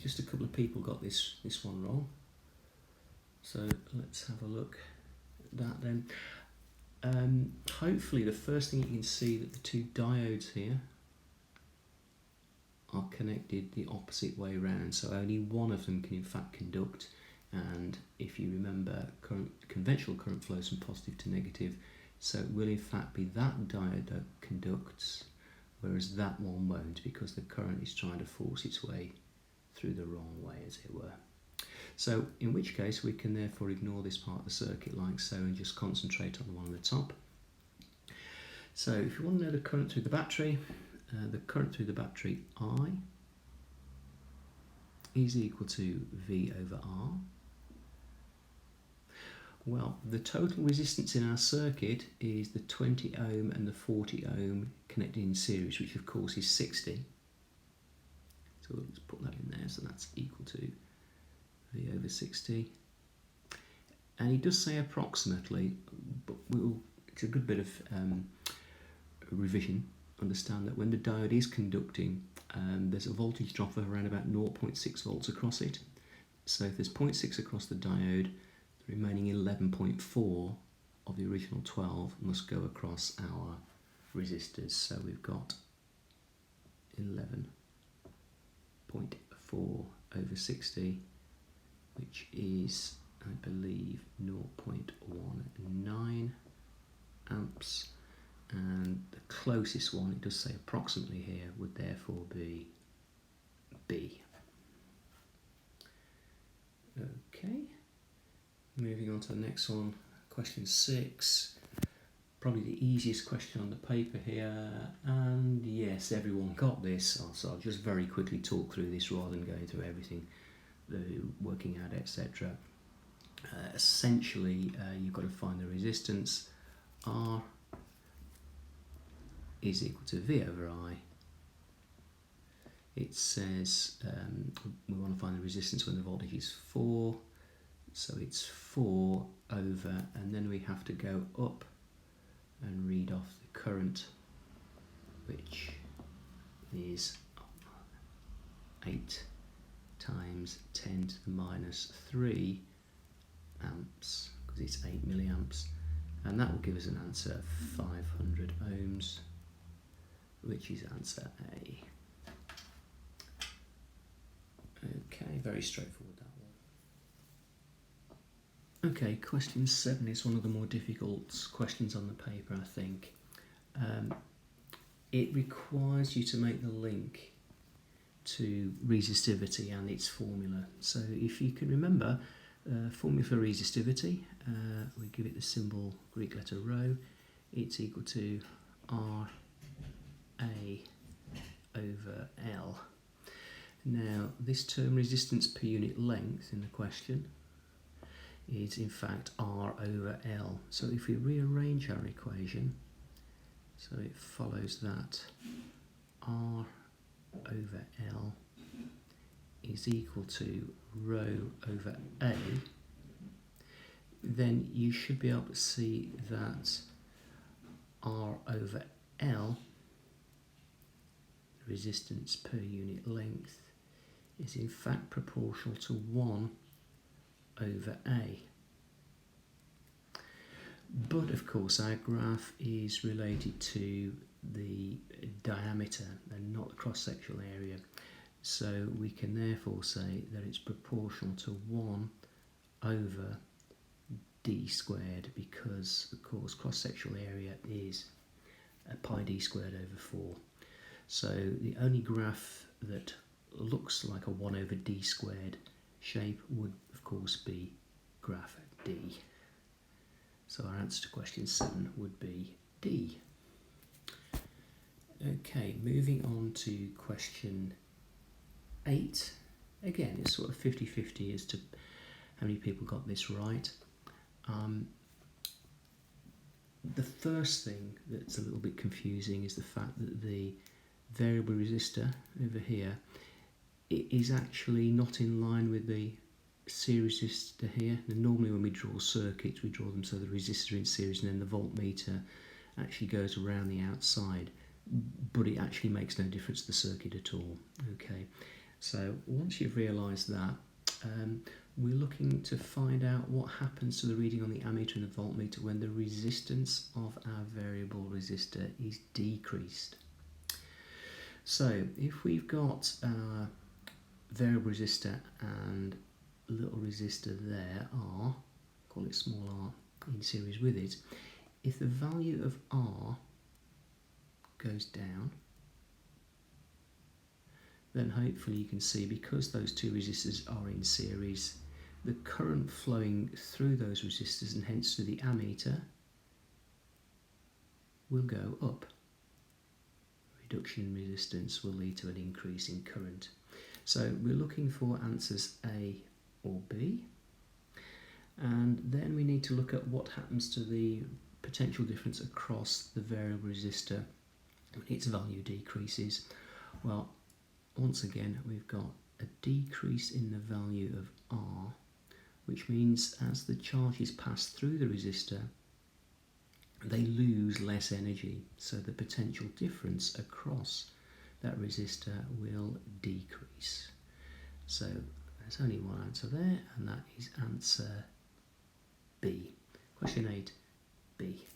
just a couple of people got this one wrong. So let's have a look at that then. Hopefully the first thing you can see that the two diodes here are connected the opposite way round, so only one of them can in fact conduct, and if you remember, conventional current flows from positive to negative, so it will in fact be that diode that conducts, whereas that one won't, because the current is trying to force its way through the wrong way, as it were. So in which case we can therefore ignore this part of the circuit like so and just concentrate on the one on the top. So if you want to know the current through the battery I is equal to V over R. Well, the total resistance in our circuit is the 20 ohm and the 40 ohm connected in series, which of course is 60. So we'll just put that in there, so that's equal to V over 60. And he does say approximately, but it's a good bit of revision. Understand that when the diode is conducting, there's a voltage drop of around about 0.6 volts across it. So if there's 0.6 across the diode, the remaining 11.4 of the original 12 must go across our resistors. So we've got 11.4 over 60, which is, I believe, 0.19 amps. And the closest one, it does say approximately here, would therefore be B. Okay, moving on to the next one, question 6. Probably the easiest question on the paper here, and yes, everyone got this, so I'll just very quickly talk through this rather than going through everything, the working out, etc. Essentially, you've got to find the resistance. R is equal to V over I. It says we want to find the resistance when the voltage is 4, so it's 4 over, and then we have to go up and read off the current, which is 8 times 10 to the minus 3 amps, because it's 8 milliamps, and that will give us an answer of 500 ohms, which is answer A. Okay, very straightforward, that one. Okay, question 7 is one of the more difficult questions on the paper, I think. It requires you to make the link to resistivity and its formula. So if you can remember, formula for resistivity, we give it the symbol Greek letter rho. It's equal to R A over L. Now, this term resistance per unit length in the question is in fact R over L. So if we rearrange our equation, so it follows that R over L is equal to rho over A, then you should be able to see that R over L, the resistance per unit length, is in fact proportional to 1 over A. But of course our graph is related to the diameter and not the cross-sectional area, so we can therefore say that it's proportional to 1 over d squared, because of course cross-sectional area is pi d squared over 4. So the only graph that looks like a 1 over d squared shape would of course be graph D. So our answer to question 7 would be D. Okay, moving on to question 8. Again, it's sort of 50-50 as to how many people got this right. The first thing that's a little bit confusing is the fact that the variable resistor over here, it is actually not in line with the series resistor here. And normally when we draw circuits, we draw them so the resistor in series and then the voltmeter actually goes around the outside, but it actually makes no difference to the circuit at all. Okay, So once you've realised that, we're looking to find out what happens to the reading on the ammeter and the voltmeter when the resistance of our variable resistor is decreased. So if we've got our variable resistor and little resistor there, R, call it small r, in series with it, if the value of R goes down, then hopefully you can see, because those two resistors are in series, the current flowing through those resistors and hence through the ammeter will go up. Reduction in resistance will lead to an increase in current. So we're looking for answers A or B, and then we need to look at what happens to the potential difference across the variable resistor when its value decreases. Well, once again we've got a decrease in the value of R, which means as the charges pass through the resistor they lose less energy, so the potential difference across that resistor will decrease. So there's only one answer there, and that is answer B. Question 8, B.